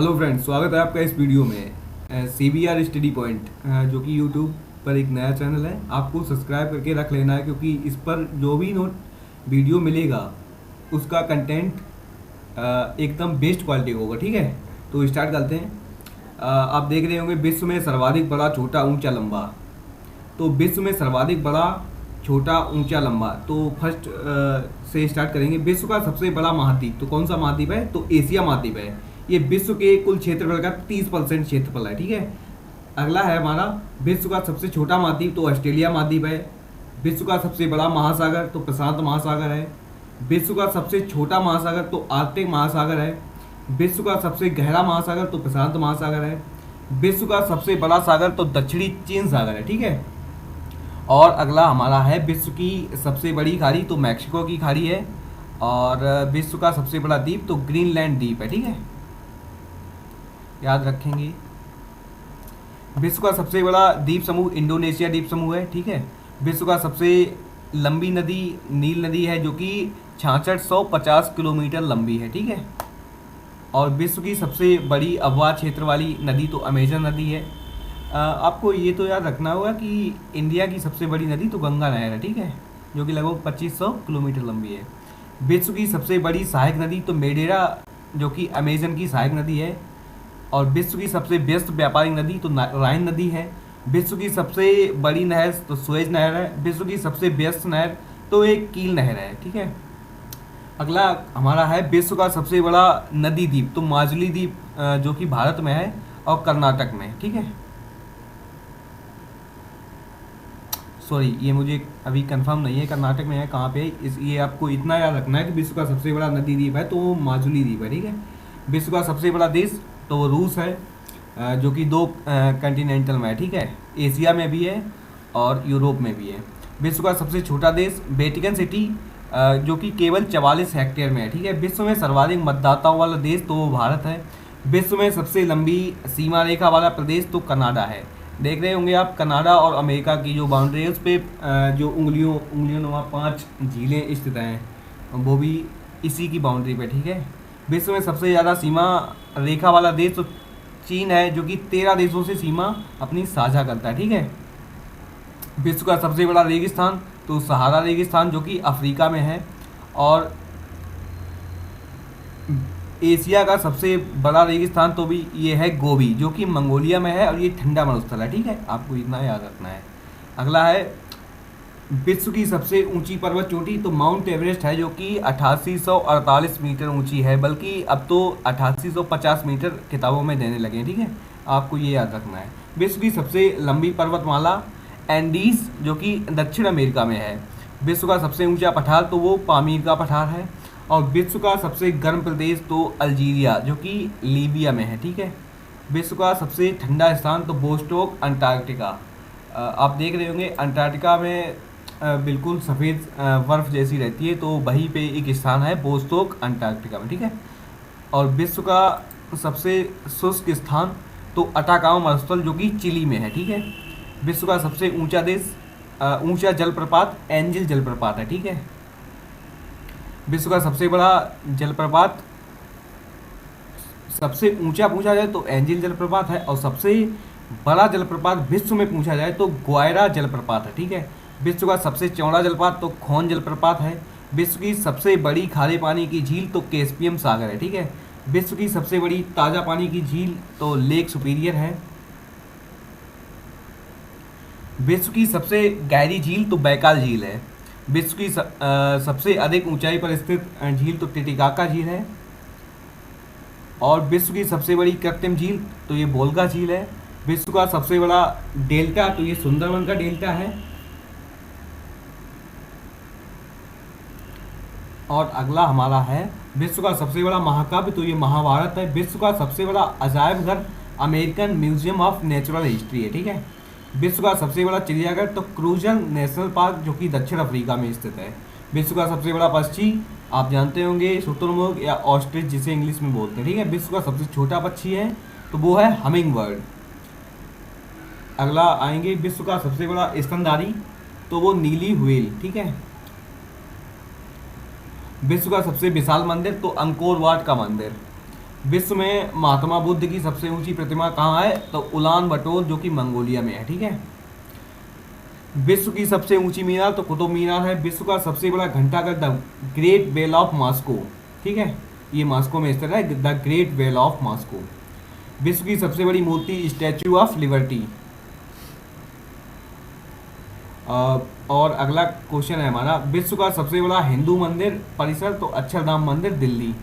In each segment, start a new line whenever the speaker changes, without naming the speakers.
Hello friends, स्वागत है आपका इस वीडियो में। CBR स्टडी पॉइंट जो कि यूट्यूब पर एक नया चैनल है, आपको सब्सक्राइब करके रख लेना है क्योंकि इस पर जो भी नोट वीडियो मिलेगा उसका कंटेंट एकदम बेस्ट क्वालिटी होगा। ठीक है, तो स्टार्ट करते हैं। आप देख रहे होंगे विश्व में सर्वाधिक बड़ा, छोटा, ऊंचा, लंबा। तो विश्व में सर्वाधिक बड़ा, छोटा, ऊंचा, लंबा। तो फर्स्ट से स्टार्ट करेंगे। विश्व का सबसे बड़ा महाद्वीप तो कौन सा महाद्वीप है? तो एशिया महाद्वीप है। ये विश्व के कुल क्षेत्रफल का 30% क्षेत्रफल है। ठीक है, अगला है हमारा विश्व का सबसे छोटा महाद्वीप तो ऑस्ट्रेलिया महाद्वीप है। विश्व का सबसे बड़ा महासागर तो प्रशांत महासागर है। विश्व का सबसे छोटा महासागर तो आर्कटिक महासागर है। विश्व का सबसे गहरा महासागर तो प्रशांत महासागर है। विश्व का सबसे बड़ा सागर तो दक्षिणी चीन सागर है। ठीक है, और अगला हमारा है विश्व की सबसे बड़ी खाड़ी तो मैक्सिको की खाड़ी है। और विश्व का सबसे बड़ा द्वीप तो ग्रीनलैंड द्वीप है। ठीक है, याद रखेंगे। विश्व का सबसे बड़ा द्वीप समूह इंडोनेशिया द्वीप समूह है। ठीक है, विश्व का सबसे लंबी नदी नील नदी है जो कि 6650 किलोमीटर लंबी है। ठीक है, और विश्व की सबसे बड़ी अफवाह क्षेत्र वाली नदी तो अमेजन नदी है। आपको ये तो याद रखना होगा कि इंडिया की सबसे बड़ी नदी तो गंगा नहर है। ठीक है, जो कि लगभग 2500 किलोमीटर लंबी है। विश्व की सबसे बड़ी सहायक नदी तो मेडेरा जो कि अमेजन की सहायक नदी है। और विश्व की सबसे व्यस्त व्यापारिक नदी तो राइन नदी है। विश्व की सबसे बड़ी नहर तो सुएज नहर है। विश्व की सबसे व्यस्त नहर तो एक कील नहर है। ठीक है, अगला हमारा है विश्व का सबसे बड़ा नदी द्वीप तो माजुली द्वीप जो कि भारत में है और कर्नाटक में। ठीक है, सॉरी ये मुझे अभी कंफर्म नहीं है कर्नाटक में है कहाँ पे है। ये आपको इतना याद रखना है कि विश्व का सबसे बड़ा नदी द्वीप है तो वो माजुली द्वीप है। ठीक है, विश्व का सबसे बड़ा देश तो वो रूस है जो कि 2 कंटिनेंटल में है। ठीक है, एशिया में भी है और यूरोप में भी है। विश्व का सबसे छोटा देश वेटिकन सिटी जो कि केवल 44 हेक्टेयर में है। ठीक है, विश्व में सर्वाधिक मतदाताओं वाला देश तो वो भारत है। विश्व में सबसे लंबी सीमा रेखा वाला प्रदेश तो कनाडा है। देख रहे होंगे आप कनाडा और अमेरिका की जो बाउंड्री है उस पर जो उंगलियों नुमा 5 झीलें स्थित हैं, वो भी इसी की बाउंड्री पे। ठीक है, विश्व में सबसे ज़्यादा सीमा रेखा वाला देश तो चीन है जो कि 13 देशों से सीमा अपनी साझा करता है। ठीक है, विश्व का सबसे बड़ा रेगिस्तान तो सहारा रेगिस्तान जो कि अफ्रीका में है। और एशिया का सबसे बड़ा रेगिस्तान तो भी ये है गोबी जो कि मंगोलिया में है और ये ठंडा मरुस्थल है। ठीक है, आपको इतना याद रखना है। अगला है विश्व की सबसे ऊंची पर्वत चोटी तो माउंट एवरेस्ट है जो कि 8848 मीटर ऊंची है, बल्कि अब तो 8850 मीटर किताबों में देने लगे हैं। ठीक है, आपको ये याद रखना है। विश्व की सबसे लंबी पर्वतमाला एंडीज जो कि दक्षिण अमेरिका में है। विश्व का सबसे ऊंचा पठार तो वो पामीर का पठार है। और विश्व का सबसे गर्म प्रदेश तो अल्जीरिया जो कि लीबिया में है। ठीक है, विश्व का सबसे ठंडा स्थान तो बोस्टोक अंटार्कटिका। आप देख रहे होंगे अंटार्कटिका में बिल्कुल सफ़ेद बर्फ़ जैसी रहती है, तो वहीं पे एक स्थान है बोस्टोक अंटार्कटिका में। ठीक है, और विश्व का सबसे शुष्क स्थान तो अटाकामा मरुस्थल जो कि चिली में है। ठीक है, विश्व का सबसे ऊंचा देश ऊंचा जलप्रपात एंजिल जलप्रपात है। ठीक है, विश्व का सबसे बड़ा जलप्रपात सबसे ऊंचा पूछा जाए तो एंजिल जलप्रपात है। और सबसे बड़ा जलप्रपात विश्व में पूछा जाए तो ग्वायरा जलप्रपात है। ठीक है, विश्व का सबसे चौड़ा जलप्रपात तो खोन जलप्रपात है। विश्व की सबसे बड़ी खारे पानी की झील तो कैस्पियन सागर है। ठीक है, विश्व की सबसे बड़ी ताज़ा पानी की झील तो लेक सुपीरियर है। विश्व की सबसे गहरी झील तो बैकाल झील है। विश्व की सबसे अधिक ऊंचाई पर स्थित झील तो टिटिकाका झील है। और विश्व की सबसे बड़ी कृत्रिम झील तो ये बोल्गा झील है। विश्व का सबसे बड़ा डेल्टा तो ये सुंदरवन का डेल्टा है। और अगला हमारा है विश्व का सबसे बड़ा महाकाव्य तो ये महाभारत है। विश्व का सबसे बड़ा अजायब घर American museum of natural history है। ठीक है, विश्व का सबसे बड़ा चिड़ियाघर तो क्रूजन नेशनल पार्क जो कि दक्षिण अफ्रीका में स्थित है। विश्व का सबसे बड़ा पक्षी आप जानते होंगे शुतुरमुर्ग या ऑस्ट्रिच जिसे इंग्लिश में बोलते हैं। ठीक है, विश्व का सबसे छोटा पक्षी है तो वो है हमिंग बर्ड। अगला आएंगे विश्व का सबसे बड़ा स्तनधारी तो वो नीली व्हेल। ठीक है, विश्व का सबसे विशाल मंदिर तो अंकोर वाट का मंदिर। विश्व में महात्मा बुद्ध की सबसे ऊंची प्रतिमा कहाँ है? तो उलान बटोर जो कि मंगोलिया में है। ठीक है। विश्व की सबसे ऊंची मीनार तो कुतुब मीनार है। विश्व का सबसे बड़ा घंटाघर the great well of Moscow. ठीक है, ये मॉस्को में स्थित है, the great well of Moscow. विश्व की सबसे बड़ी मूर्ति स्टैच्यू ऑफ लिबर्टी। और अगला क्वेश्चन है हमारा, विश्व का सबसे बड़ा हिंदू मंदिर परिसर तो अक्षरधाम मंदिर दिल्ली।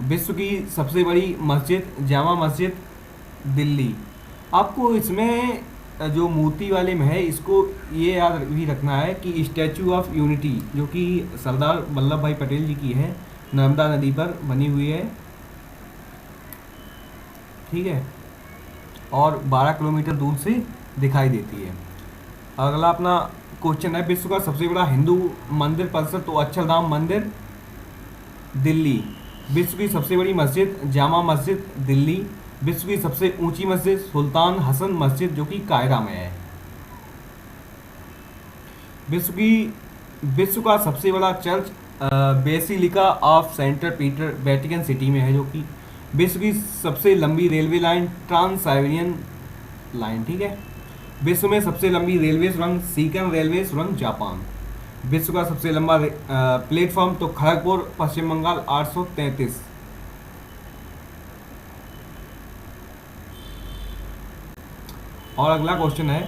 विश्व की सबसे बड़ी मस्जिद जामा मस्जिद दिल्ली। आपको इसमें जो मूर्ति वाले में है, इसको ये याद भी रखना है कि स्टैचू ऑफ यूनिटी जो कि सरदार वल्लभ भाई पटेल जी की है, नर्मदा नदी पर बनी हुई है। ठीक है, और 12 किलोमीटर दूर से दिखाई देती है। अगला अपना क्वेश्चन है, विश्व का सबसे बड़ा हिंदू मंदिर परिसर तो अक्षरधाम मंदिर दिल्ली। विश्व की सबसे बड़ी मस्जिद जामा मस्जिद दिल्ली। विश्व की सबसे ऊंची मस्जिद सुल्तान हसन मस्जिद जो कि कायरा में है। विश्व का सबसे बड़ा church Basilica of Saint Peter Vatican City में है, जो कि विश्व की सबसे लंबी railway line trans Siberian line. ठीक है। विश्व में सबसे लंबी रेलवे सुरंग सीकन रेलवे सुरंग जापान। विश्व का सबसे लंबा प्लेटफॉर्म तो खड़गपुर पश्चिम बंगाल 833। और अगला क्वेश्चन है,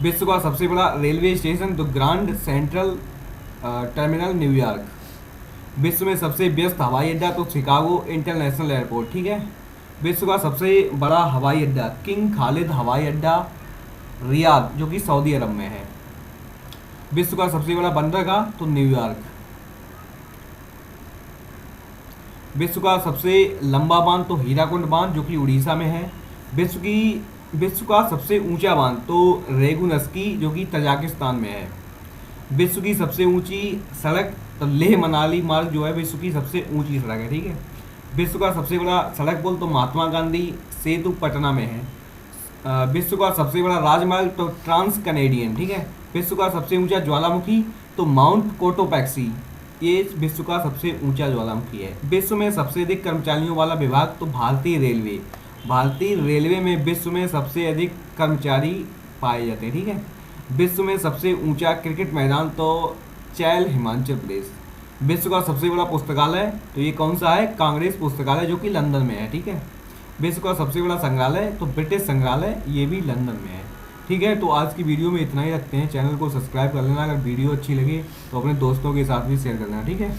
विश्व का सबसे बड़ा रेलवे स्टेशन तो ग्रांड सेंट्रल टर्मिनल न्यूयॉर्क। विश्व में सबसे व्यस्त हवाई अड्डा तो शिकागो इंटरनेशनल एयरपोर्ट। ठीक है। विश्व का सबसे बड़ा हवाई अड्डा किंग खालिद हवाई अड्डा रियाद जो कि सऊदी अरब में है। विश्व का सबसे बड़ा बंदरगाह तो न्यूयॉर्क। विश्व का सबसे लंबा बांध तो हीराकुंड बांध जो कि उड़ीसा में है। विश्व का सबसे ऊंचा बांध तो रेगुनस्की जो कि तजाकिस्तान में है। विश्व की सबसे ऊंची सड़क तो लेह मनाली मार्ग जो है विश्व की सबसे ऊंची सड़क है। ठीक है। विश्व का सबसे बड़ा सड़क पुल तो महात्मा गांधी सेतु पटना में है। विश्व का सबसे बड़ा राजमार्ग तो ट्रांस कनेडियन। ठीक है। विश्व का सबसे ऊंचा ज्वालामुखी तो माउंट कोटोपैक्सी, ये विश्व का सबसे ऊंचा ज्वालामुखी है। विश्व में सबसे अधिक कर्मचारियों वाला विभाग तो भारतीय रेलवे। भारतीय रेलवे में विश्व में सबसे अधिक कर्मचारी पाए जाते हैं। ठीक है। विश्व में सबसे ऊंचा क्रिकेट मैदान तो चैल हिमाचल प्रदेश। विश्व का सबसे बड़ा पुस्तकालय तो ये कौन सा है? कांग्रेस पुस्तकालय जो कि लंदन में है। ठीक है। विश्व का सबसे बड़ा संग्रहालय तो ब्रिटिश संग्रहालय, ये भी लंदन में है। ठीक है, तो आज की वीडियो में इतना ही रखते हैं। चैनल को सब्सक्राइब कर लेना, अगर वीडियो अच्छी लगे तो अपने दोस्तों के साथ भी शेयर करना। ठीक है।